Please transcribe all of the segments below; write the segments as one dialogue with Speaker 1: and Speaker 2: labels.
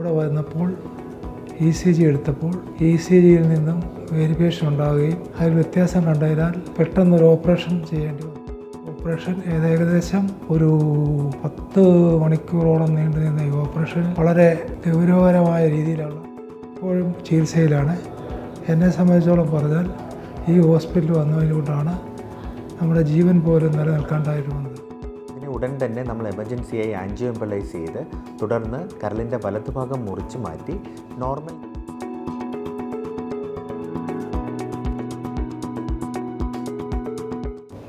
Speaker 1: അവിടെ വന്നപ്പോൾ ECG എടുത്തപ്പോൾ ECGയിൽ നിന്നും വേരിയേഷൻ ഉണ്ടാവുകയും അതിൽ വ്യത്യാസം കണ്ടതിനാൽ പെട്ടെന്നൊരു ഓപ്പറേഷൻ ചെയ്യേണ്ടി വന്നു. ഓപ്പറേഷൻ ഏകദേശം ഒരു 10 മണിക്കൂറോളം നീണ്ടു നിന്ന ഈ ഓപ്പറേഷൻ വളരെ ഗൗരവകരമായ രീതിയിലുള്ള ഇപ്പോഴും ചികിത്സയിലാണ്. എന്നെ സംബന്ധിച്ചോളം പറഞ്ഞാൽ ഈ ഹോസ്പിറ്റലിൽ വന്നതിനുകൊണ്ടാണ് നമ്മുടെ ജീവൻ പോലും നിലനിൽക്കാണ്ടായിട്ട് വന്നത്.
Speaker 2: ഉടൻ തന്നെ നമ്മൾ എമർജൻസിയായി ആൻജിയോ എംബോളൈസ് ചെയ്ത് തുടർന്ന് കരളിൻ്റെ വലതുഭാഗം മുറിച്ച് മാറ്റി നോർമൽ.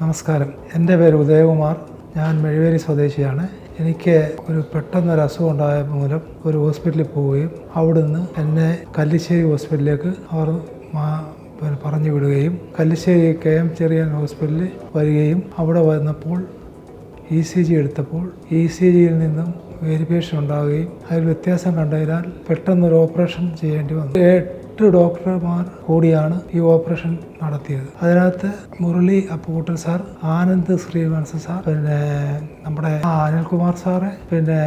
Speaker 1: നമസ്കാരം, എൻ്റെ പേര് ഉദയകുമാർ. ഞാൻ മെഴുവേരി സ്വദേശിയാണ്. എനിക്ക് പെട്ടെന്നൊരു അസുഖം ഉണ്ടായ മൂലം ഒരു ഹോസ്പിറ്റലിൽ പോവുകയും അവിടുന്ന് എന്നെ കല്ലിശ്ശേരി ഹോസ്പിറ്റലിലേക്ക് അവർ പറഞ്ഞു വിടുകയും കല്ലിശ്ശേരി KM ചെറിയാൻ ഹോസ്പിറ്റലിൽ വരികയും അവിടെ വന്നപ്പോൾ ECG എടുത്തപ്പോൾ ECGയിൽ നിന്നും വേരിയേഷൻ ഉണ്ടാവുകയും അതിൽ വ്യത്യാസം കണ്ടതിനാൽ പെട്ടെന്നൊരു ഓപ്പറേഷൻ ചെയ്യേണ്ടി വന്നു. 8 ഡോക്ടർമാർ കൂടിയാണ് ഈ ഓപ്പറേഷൻ നടത്തിയത്. അതിനകത്ത് മുരളി അപ്പുകുട്ടൻ സാർ, ആനന്ദ് ശ്രീനിവാസൻ സാർ, പിന്നെ നമ്മുടെ അനിൽകുമാർ സാറ്, പിന്നെ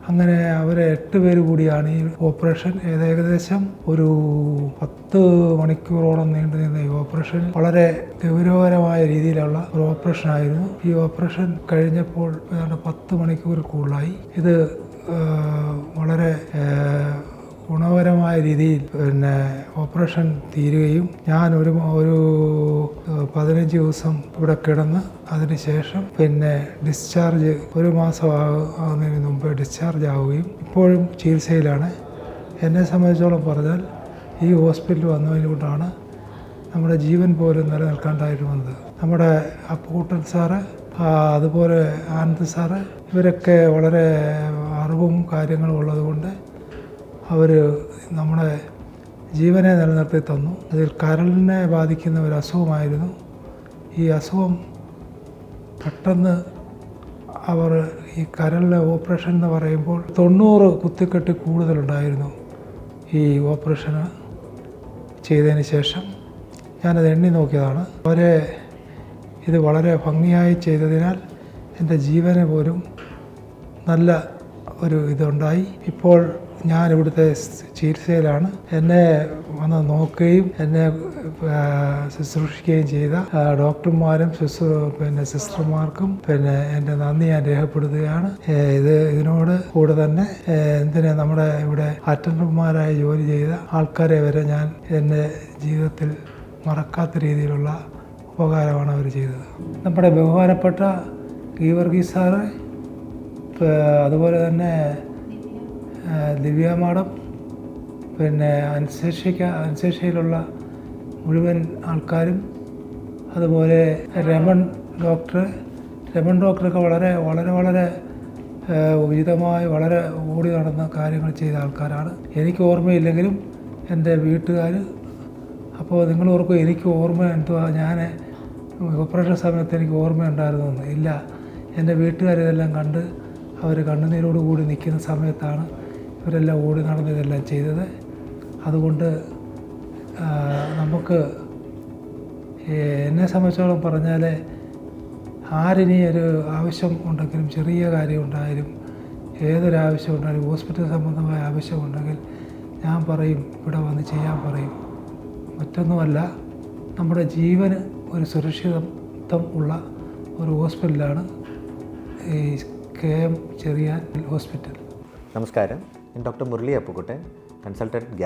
Speaker 1: അങ്ങനെ അവരെ 8 പേര് കൂടിയാണ് ഈ ഓപ്പറേഷൻ. ഏകദേശം ഒരു 10 മണിക്കൂറോളം നീണ്ടു നിന്ന ഈ ഓപ്പറേഷൻ വളരെ ഗൗരവകരമായ രീതിയിലുള്ള ഒരു ഓപ്പറേഷൻ ആയിരുന്നു. ഈ ഓപ്പറേഷൻ കഴിഞ്ഞപ്പോൾ ഏതാണ്ട് 10 മണിക്കൂർ കൂടുതലായി. ഇത് വളരെ ഗുണപരമായ രീതിയിൽ ഓപ്പറേഷൻ തീരുകയും ഞാൻ ഒരു 15 ദിവസം ഇവിടെ കിടന്ന് അതിനുശേഷം ഡിസ്ചാർജ് 1 മാസം ആകുന്നതിന് മുമ്പ് ഡിസ്ചാർജ് ആവുകയും ഇപ്പോഴും ചികിത്സയിലാണ്. എന്നെ സംബന്ധിച്ചോളം പറഞ്ഞാൽ ഈ ഹോസ്പിറ്റലിൽ വന്നതിനുകൊണ്ടാണ് നമ്മുടെ ജീവൻ പോലും നിലനിൽക്കാണ്ടായിട്ട് വന്നത്. നമ്മുടെ അപ്പുകുട്ടൻ സാറ്, അതുപോലെ ആനന്ദ് സാറ്, ഇവരൊക്കെ വളരെ അറിവും കാര്യങ്ങളും ഉള്ളതുകൊണ്ട് അവർ നമ്മുടെ ജീവനെ നിലനിർത്തി തന്നു. അതിൽ കരളിനെ ബാധിക്കുന്ന ഒരു അസുഖമായിരുന്നു. ഈ അസുഖം പെട്ടെന്ന് അവർ ഈ കരളിലെ ഓപ്പറേഷൻ എന്ന് പറയുമ്പോൾ 90 കുത്തിക്കെട്ട് കൂടുതലുണ്ടായിരുന്നു. ഈ ഓപ്പറേഷന് ചെയ്തതിന് ശേഷം ഞാനത് എണ്ണി നോക്കിയതാണ്. ഇത് വളരെ ഭംഗിയായി ചെയ്തതിനാൽ എൻ്റെ ജീവനെ പോലും നല്ല ഒരു ഇതുണ്ടായി. ഇപ്പോൾ ഞാൻ ഇവിടുത്തെ ചികിത്സയിലാണ്. എന്നെ വന്ന് നോക്കുകയും എന്നെ ശുശ്രൂഷിക്കുകയും ചെയ്ത ഡോക്ടർമാരും സിസ്റ്റർമാർക്കും എൻ്റെ നന്ദി ഞാൻ രേഖപ്പെടുത്തുകയാണ്. ഇതിനോട് കൂടെ തന്നെ നമ്മുടെ ഇവിടെ അറ്റൻഡർമാരായി ജോലി ചെയ്ത ആൾക്കാരെ വരെ ഞാൻ എൻ്റെ ജീവിതത്തിൽ മറക്കാത്ത രീതിയിലുള്ള ഉപകാരമാണ് അവർ ചെയ്തത്. നമ്മുടെ ബഹുമാനപ്പെട്ട ഗീവർഗീസ് സാറ്, അതുപോലെ തന്നെ ദിവ്യ മാഡം, അനസ്തേഷ്യയിലുള്ള മുഴുവൻ ആൾക്കാരും, അതുപോലെ രമൺ ഡോക്ടറൊക്കെ വളരെ വളരെ വളരെ ഉചിതമായി വളരെ ഓടി നടന്ന കാര്യങ്ങൾ ചെയ്ത ആൾക്കാരാണ്. എനിക്ക് ഓർമ്മയില്ലെങ്കിലും എൻ്റെ വീട്ടുകാർ, അപ്പോൾ നിങ്ങൾ ഓർക്കും എനിക്ക് ഓർമ്മ എന്തുവാ, ഞാൻ ഓപ്പറേഷൻ സമയത്ത് എനിക്ക് ഓർമ്മയുണ്ടായിരുന്നു ഇല്ല. എൻ്റെ വീട്ടുകാരിതെല്ലാം കണ്ട് അവർ കണ്ണുനീരോട് കൂടി നിൽക്കുന്ന സമയത്താണ് ഇവരെല്ലാം ഓടി നടന്ന് ഇതെല്ലാം ചെയ്തത്. അതുകൊണ്ട് നമുക്ക് എന്നെ സംബന്ധിച്ചോളം പറഞ്ഞാൽ ആരിനി ഒരു ആവശ്യം ഉണ്ടെങ്കിലും, ചെറിയ കാര്യം ഉണ്ടായാലും, ഏതൊരാവശ്യം ഉണ്ടായാലും, ഹോസ്പിറ്റൽ സംബന്ധമായ ആവശ്യമുണ്ടെങ്കിൽ ഞാൻ പറയും, ഇവിടെ വന്ന് ചെയ്യാൻ പറയും. മറ്റൊന്നുമല്ല, നമ്മുടെ ജീവന് ഒരു സുരക്ഷിതത്വം ഉള്ള ഒരു ഹോസ്പിറ്റലാണ് ഈ KM ചെറിയാൻ ഹോസ്പിറ്റൽ.
Speaker 2: നമസ്കാരം, ഞാൻ doctor Murali Appukuttan, consultant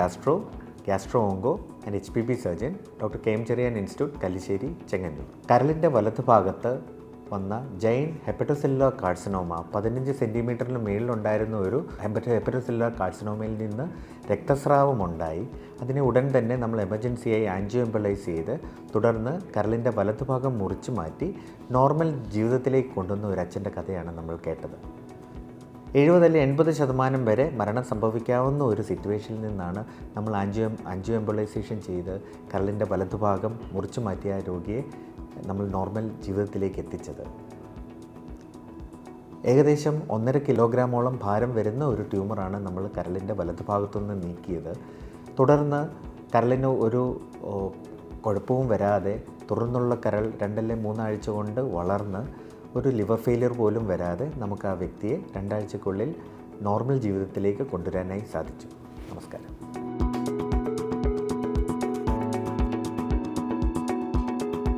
Speaker 2: gastro onco and HPP surgeon, doctor KM Cheriyan institute, Kallissery, Chengannur. കരളിൻ്റെ വലതുഭാഗത്ത് വന്ന ജൈൻ ഹെപ്പറ്റോസെല്ലുലാർ കാർസിനോമ 15 സെൻറ്റിമീറ്ററിന് മേളിലുണ്ടായിരുന്ന ഒരു ഹെപ്പറ്റോസെല്ലുലാർ കാർസിനോമയിൽ നിന്ന് രക്തസ്രാവമുണ്ടായി. അതിനെ ഉടൻ തന്നെ നമ്മൾ എമർജൻസിയായി ആൻജിയോ എംബോളൈസ് ചെയ്ത് തുടർന്ന് കരളിൻ്റെ വലതുഭാഗം മുറിച്ച് മാറ്റി നോർമൽ ജീവിതത്തിലേക്ക് കൊണ്ടുവന്ന ഒരു അച്ഛൻ്റെ കഥയാണ് നമ്മൾ കേട്ടത്. 70 അല്ലെങ്കിൽ 80% വരെ മരണം സംഭവിക്കാവുന്ന ഒരു സിറ്റുവേഷനിൽ നിന്നാണ് നമ്മൾ ആൻജിയോ എംബോളൈസേഷൻ ചെയ്ത് കരളിൻ്റെ വലതുഭാഗം മുറിച്ച് മാറ്റിയ രോഗിയെ നമ്മൾ നോർമൽ ജീവിതത്തിലേക്ക് എത്തിച്ചത്. ഏകദേശം 1.5 കിലോഗ്രാമോളം ഭാരം വരുന്ന ഒരു ട്യൂമറാണ് നമ്മൾ കരളിൻ്റെ വലതുഭാഗത്തുനിന്ന് നീക്കിയത്. തുടർന്ന് കരളിന് ഒരു കുഴപ്പവും വരാതെ തുടർന്നുള്ള കരൾ 2 അല്ലെങ്കിൽ 3 ആഴ്ച കൊണ്ട് വളർന്ന് ഒരു ലിവർ ഫെയിലിയർ പോലും വരാതെ നമുക്ക് ആ വ്യക്തിയെ 2 ആഴ്ചക്കുള്ളിൽ നോർമൽ ജീവിതത്തിലേക്ക് കൊണ്ടുവരാനായി സാധിച്ചു. നമസ്കാരം.